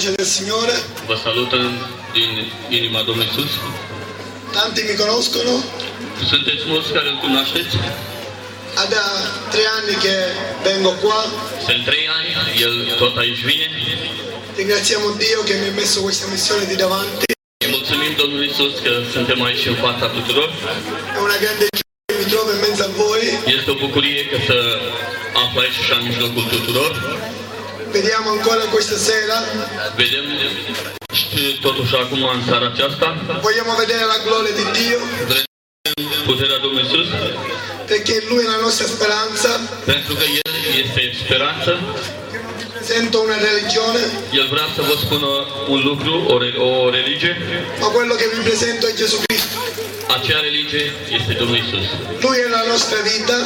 Del Signore. Vă salută din inima Domnului Iisus. Tanti mi conoscono. Sunteți mulți care îl cunoașteți. Da 3 anni che vengo qua. Sunt 3 ani, el tot aici vine. Ringraziamo Dio che mi ha messo questa missione di davanti. Mulțumim Domnului Iisus că suntem aici în fața tuturor. È una grande gioia che mi trovo in mezzo a voi. Este o bucurie că să aflu aici și în mijlocul tuturor. Vediamo ancora questa sera. Vedem totuși acum în seara aceasta. Vogliamo vedere la gloria di Dio. Vrem puterea Domnului Iisus. Perché Lui è la nostra speranza. Pentru că El este speranță. Sento una religione. El vrea să vă spună un lucru, o religie. Ma quello che vi presento è Gesù Cristo. Acea religie este Domnul Iisus. Lui è la nostra vita.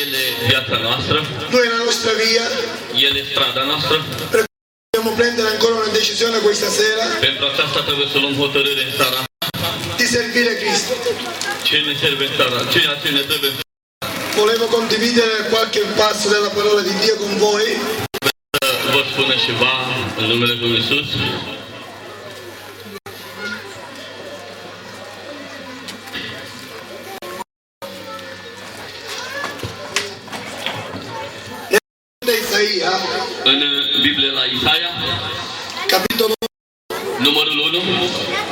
El e viața noastră. Lui è la nostra via. El e strada noastră. Dobbiamo prendere ancora una decisione questa sera. Pentru aceasta trebuie să luăm hotărâre în seara di servire Cristo. Ce ne serve în seara? Ceea ce ne trebuie. Volevo condividere qualche passo della parola di Dio con voi. Vă spune ceva în numele Domnului Iisus. Isaia, în Biblie la Isaia, capitolo numărul 1,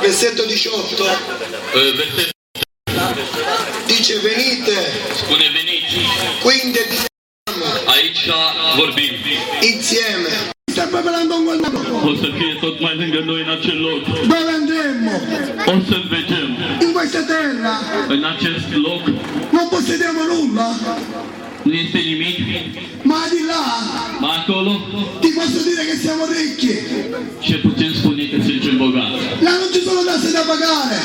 versetto 18, versetul dice venite, spune veniți, quindi aici vorbim, insieme. Stiamo parlando con qualcuno. O să fie tot mai lângă noi în acel loc. Dove andremo? O să-L vedem. In questa terra. În acest loc. Non possediamo nulla. Nu este nimic. Ma di là. Ma acolo. Ti posso dire che siamo ricchi. Ce putem spune că suntem bogați. Là non ci sono tasse da pagare.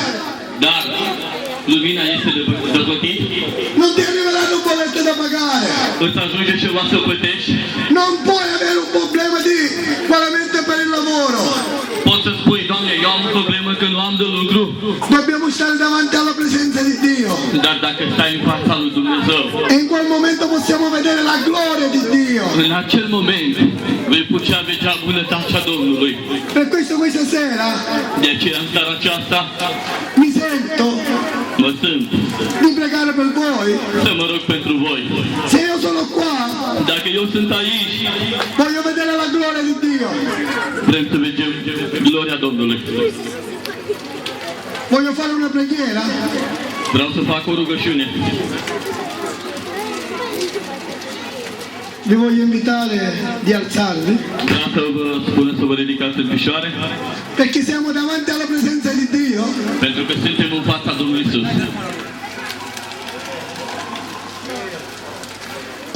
Dar lumina este de plătit. Non ti arriveranno bollette da pagare. Îți ajunge ceva să plătești. Non puoi avere un problema di pagamento per il lavoro. Poți să spui, Doamne, eu am o problemă că nu am de lucru. Dobbiamo stare davanti alla presenza di Dio. Dar dacă stai în fața lui Dumnezeu. E in quel momento possiamo vedere la gloria di Dio. În acel moment vei putea vedea bunătatea Domnului. Per questo questa sera. De aceea în seara aceasta. Mi sento. Mă simt. Di pregare per voi. Să mă rog pentru voi. Se io sono qua. Dacă eu sunt aici. Voglio vedere la gloria di Dio. Vrem să vedem gloria Domnului. Voglio fare una preghiera. Vreau să fac o rugăciune. Vi voglio invitare di alzarvi. Vreau să vă spun să vă ridicați în picioare. Perché siamo davanti alla presenza di Dio. Pentru că suntem în fața Domnului Iisus.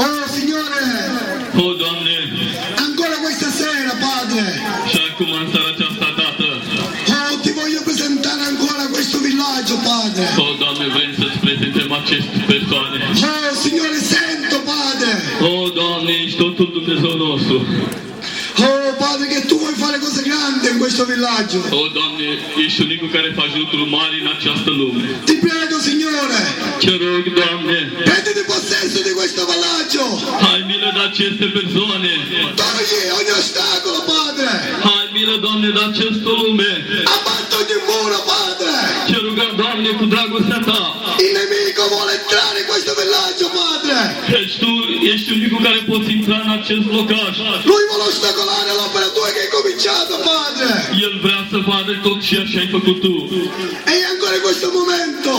Oh Signore. Oh Doamne. Ancora questa sera, Padre. Și acum în seara aceasta, Tată. Oh, ti voglio presentare ancora questo villaggio, Padre. Oh Doamne, vrem să-ți prezentăm aceste persoane. Oh Signore, sento, Padre. Oh Doamne, ești totul Dumnezeu nostru. Oh Padre, che tu vuoi fare cose grandi in questo villaggio. Oh Doamne, ești unicul care faci lucruri mari în această lume. Ti prego, Signore. Te rog, Doamne. Prenditi possesso di questo villaggio. Hai milă de aceste persoane. Togli ogni ostacolo, Padre. Hai milă, Doamne, de această lume. Abbatte ogni muro, Padre. Te rugăm, Doamne, cu dragostea Ta. Il nemico vuole entrare in questo villaggio, Padre. Căci Tu ești unicul care poți intra în acest locaș. Lui vuole ostacolare l'opera tua che hai cominciato, Padre. El vrea să vadă tot ceea ce ai făcut Tu. E ancora in questo momento.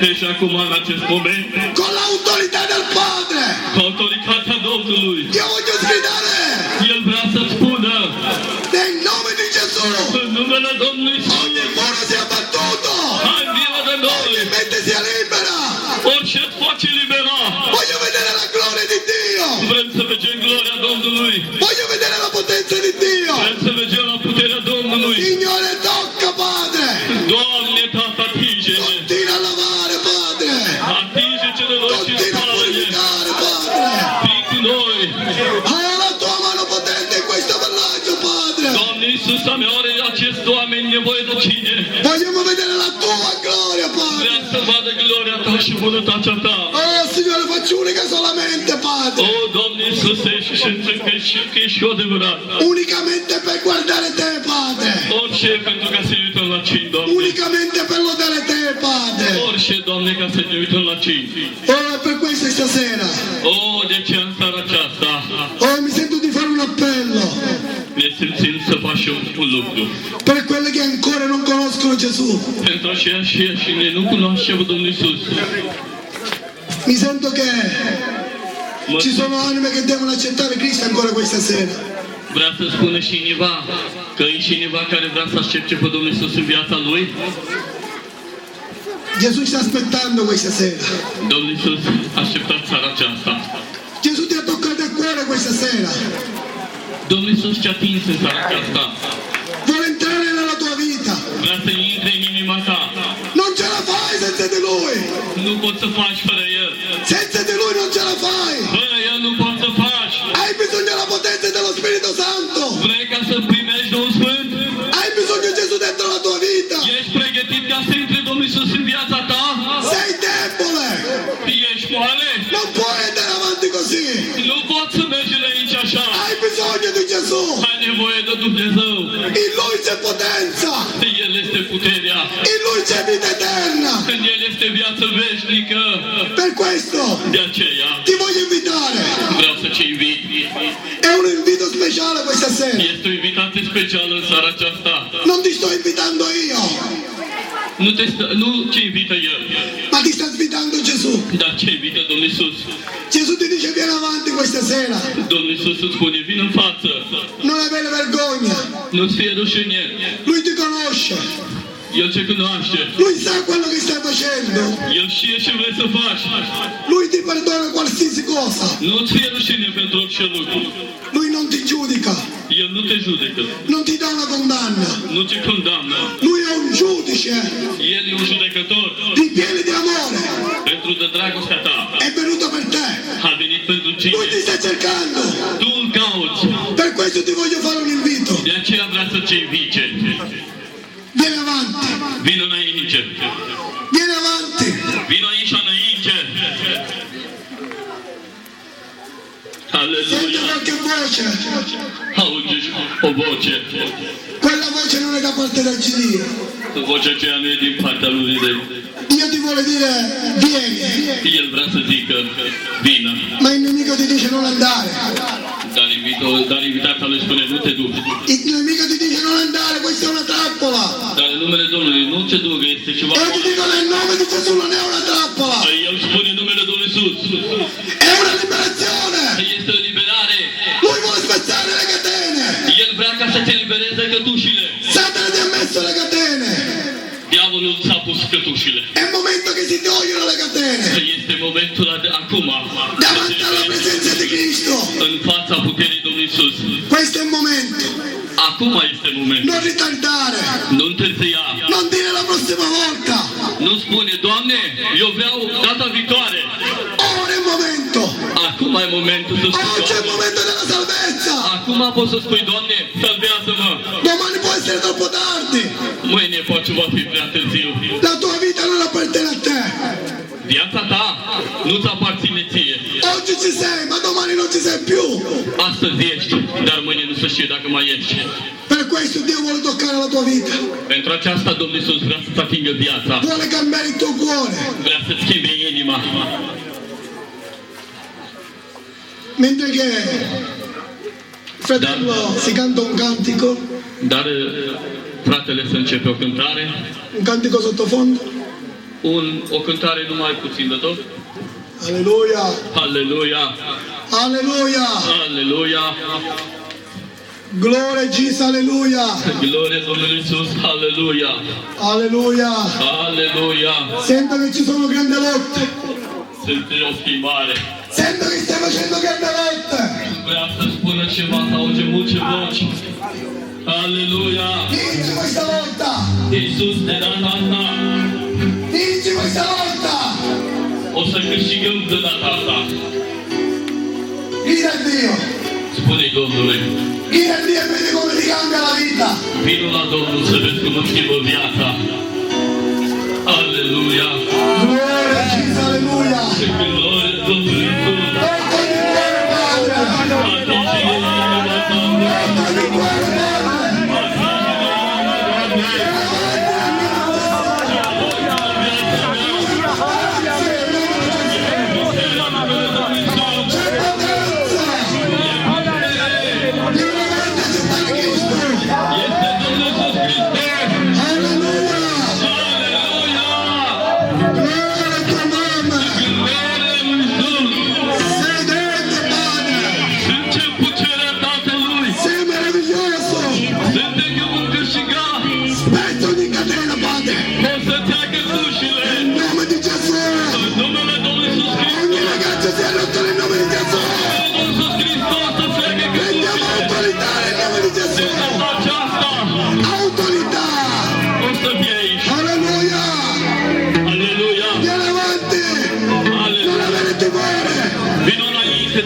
E și acum, în acest moment, con l'autorità del Padre, cu autoritatea Domnului, io voglio sgridare. El vrea să spună, nel nome di Gesù, în numele Domnului Iisus, ogni muro sia battuto, hai milă de noi, ogni mente sia libera. orice face libera. Voglio vedere la gloria di Dio. Vrem să vedem gloria Domnului. Voglio vedere la potenza di Dio. Vrem să vedem la puterea Domnului. Signore, tocca, Padre. Doamne, Tată, atinge-ne. Continua a lavare, Padre. Atinge-ce de noi și Continua a spală-ne. purificare, Padre. Fii cu noi. Hai la tua mano potente in questo villaggio, Padre. Doamne Iisus, are acest oameni nevoie de Cine. Vogliamo vedere la tua gloria, Padre. Vrea să vadă gloria Ta și bunătatea Ta. Oh, Signore, facci unica solamente, Padre. Doamne Iisuse, și înțeleg că ești și adevărat. Unicamente per guardare te, Padre. Orice pentru ca să ne uităm la cei, Doamne. Unicamente per lodare te, Padre. Orice, Doamne, ca să ne uităm la cei. Oh, per questo stasera. Oh, de ce în seara aceasta Oh, mi sento di fare un appello ne simțim să facem un lucru. per quelli che ancora non conoscono Gesù. Pentru aceia și ne nu cunoaștem Domnul Iisus. Mi sento che ci sono anime che devono accettare Cristo ancora questa sera. Vrea să spună și cineva că e cineva care vrea să accepte pe Domnul Iisus în viața lui. Gesù sta aspettando questa sera. Domnul Iisus așteptat seara aceasta. Gesù ti ha toccato a cuore questa sera. Domnul Iisus ce-a atins în seara aceasta. Vuole entrare nella tua vita. Vrea să intre în inima ta. Non ce la fai senza di Lui. Nu poți să faci fără El. Senza di Lui non ce la fai. Fără El nu poți să faci. Hai bisogno della potenza dello Spirito Santo. Vrei ca să primești Duhul Sfânt? Hai bisogno di Gesù dentro la tua vita. Ești pregătit ca să intre Domnul Iisus în viața ta? Sei debole. Ești moale? Non puoi andare avanti così. Nu poți să mergi înainte așa. Hai bisogno di Gesù. Ai nevoie de Dumnezeu. In Lui c'è potenza. El este puterea. In Lui c'è vita eterna. În El este viață veșnică. Per questo De aceea ti voglio invitare. vreau să te invit. È un invito speciale questa sera. Este o invitație specială în seara aceasta. Non ti sto invitando io, Nu ce invită El, ma ti sta invitando Gesù. dar ce invită Domnul Iisus. Gesù ti dice vieni avanti questa sera. Domnul Iisus îți spune, vin în față. Non avere vergogna. Nu-ți fie rușine. Lui ti conosce. El ce cunoaște. Lui sa quello che stai facendo. El știe ce vrei să faci. Lui ti perdona qualsiasi cosa. Nu-ți fie rușine pentru orice lucru. Lui non ti giudica. El nu te judecă. Non ti dà una condanna. Nu te condamnă. Lui è un giudice El e un judecător. ripieno di amore. Pentru de dragostea ta. È venuto per te. A venit pentru Lui tine. ti sta cercando. Tu îl cauți. Per questo ti voglio fare un invito. De aceea vrea să te invice. Vieni avanti. Vino înainte. Vieni avanti. Vino aici înainte. Senti Alleluia. qualche voce. Auzi o voce. Quella voce non è da parte del GD. Vocea aceea nu e din partea lui de... Dio ti vuole dire vieni. El vrea să zică, vină. Ma il nemico ti dice non andare. Dar invitația lui spune, nu te duci. Il nemico ti dice non andare, questa è una trappola. Dar în numele Domnului, nu te ducă, este ceva... E io ti dico nel nome di Gesù non è una trappola. El spune numele Domnului Iisus. È una liberazione. Este o liberare. Lui vuole spezzare le catene. El vrea ca să te libereze cătușile. Satana ti ha messo le catene. Diavolul ți-a pus cătușile. È il momento che si togliono le catene. Este momentul acum. Davanti alla presenza di Cristo. În fața puterii Domnului Iisus. Questo è il momento. Acum este momentul. Non ritardare. Nu întârzia. Non dire la prossima volta. Nu spune, Doamne, eu vreau data viitoare. Ora è il momento. Acum e momentul să spui, Oggi è il Doamne. momento della salvezza. Acum poți să spui, Doamne, salvează-mă. Domani può essere troppo tardi. Mâine poate va fi prea târziu. La tua vita non appartiene a te. Viața ta nu-ți aparține ție. Oggi ci sei, ma domani non ci sei più. Astăzi ești, dar mâine nu se știe dacă mai ești. Per questo Dio vuole toccare la tua vita. Pentru aceasta Domnul Iisus vrea să-ți atingă viața. Vuole cambiare il tuo cuore. Vrea să-ți schimbe inima. Mentre che fratello si canta un cantico, Dar fratele să începe o cântare. un cantico sottofondo. O cântare numai puțin de tot. Alleluia. Aleluia! Alleluia. Aleluia! Gloria a Jesus, alleluia. Gloria Domnului Iisus! Aleluia! Alleluia. Aleluia! Sento che ci sono grandi lotte. Sunt o schimbare. Sento che stai facendo grandi lotte. Vrea să spună ceva, să auge multe voci. Aleluia! Vinci questa lotta. Iisus de data asta Vinci questa lotta. o să câștigăm de data asta. Grida a Dio. Spune-i Domnului. Grida a Dio e vedi come ti cambia la vita. Vino la Domnul să vezi cum îți schimbă viața. Aleluia! Gloria a Jesus, alleluia. Gloria Domnului Iisus! Porta di cuore, Padre. Atinge inima ta. Porta di cuore, Padre.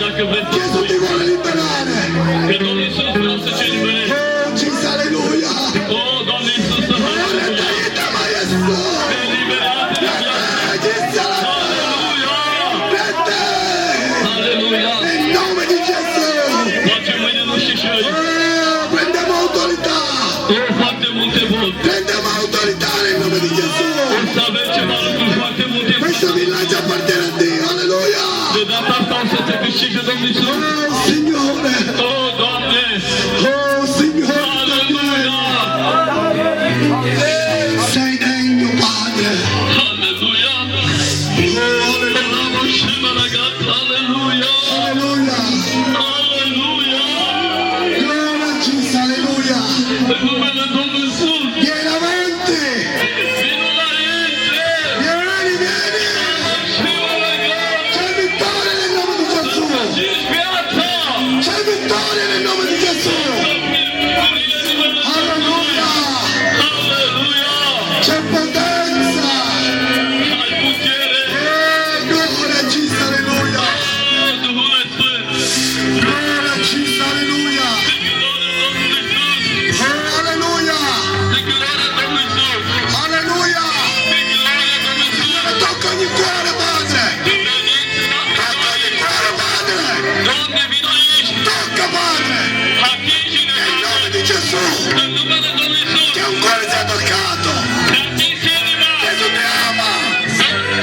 Dacă vreți Gesù ti vuole liberare. că Domnul Iisus vrea să te libereze. Oh, Gesù, alleluia. O, Doamne Iisuse, aleluia! Aiuta, maestro. Te liberate de viață! Gesù, Aleluia! prende. Aleluia! Nel nome di Gesù. Facem mâine nu și șări. Oh, prendiamo autorità. O, foarte multe vot. Prendiamo autorità nel nome di Gesù. O să avem ceva lucruri foarte multe. Questo villaggio appartiene a Dio. Alleluia. De data asta o să te câștige Domnul Iisus. Oh, Signore. O, Doamne! Oh, Signore. Aleluia! Sei degno, Padre. Aleluia! Bravo și mă ragazzi! Aleluia! Alleluia. Aleluia! Gloria a Gesù. Alleluia. În numele Domnului Iisus! Vieni avanti. Vino înainte! Vieni, vieni. Și mă ragazzi! C'è vittoria nel nome di Gesù. Cinci viața! C'è vittoria nel nome di Gesù. Alleluia. Aleluia! C'è potenza. Ai putere! Gloria a Gesù. Alleluia. Duhul Sfânt! Gloria a Gesù. Alleluia. De glorie Domnului Iisus! Oh, alleluia. De glorie Domnului Iisus! Alleluia. De glorie Domnului Iisus! Tocca ogni cuore, Padre. Veniți în Tocca ogni cuore, Padre. Doamne, vino aici! Tocca, Padre. Atingi-ne, Nel nome di Gesù. în numele Domnului Iisus! Che un cuore sia toccato. Atingi inima! Gesù ti ama.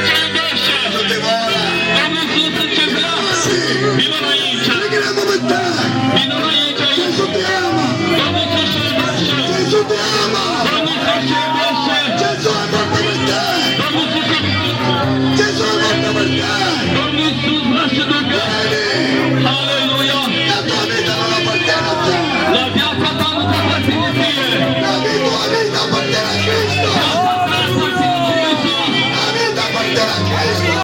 Ce iubește! Gesù ti vuole. Domnul Iisus ce vrea! Sì. Vino aici! Preghiamo per te. Vino aici! Gesù ti ama. Domnul Iisus ce iubește! Gesù ti ama. Domnul Iisus ce iubește! Gesù è morto per te. Domnul Iisus Gesù è morto per te. Domnul Iisus vrea să ducă! Vieni. Aleluia! La tua vita non appartiene a te. La viața ta nu te aparține ție! La tua vita appartiene a Cristo. Viața ta aparține lui Iisus! La vita appartiene a Cristo.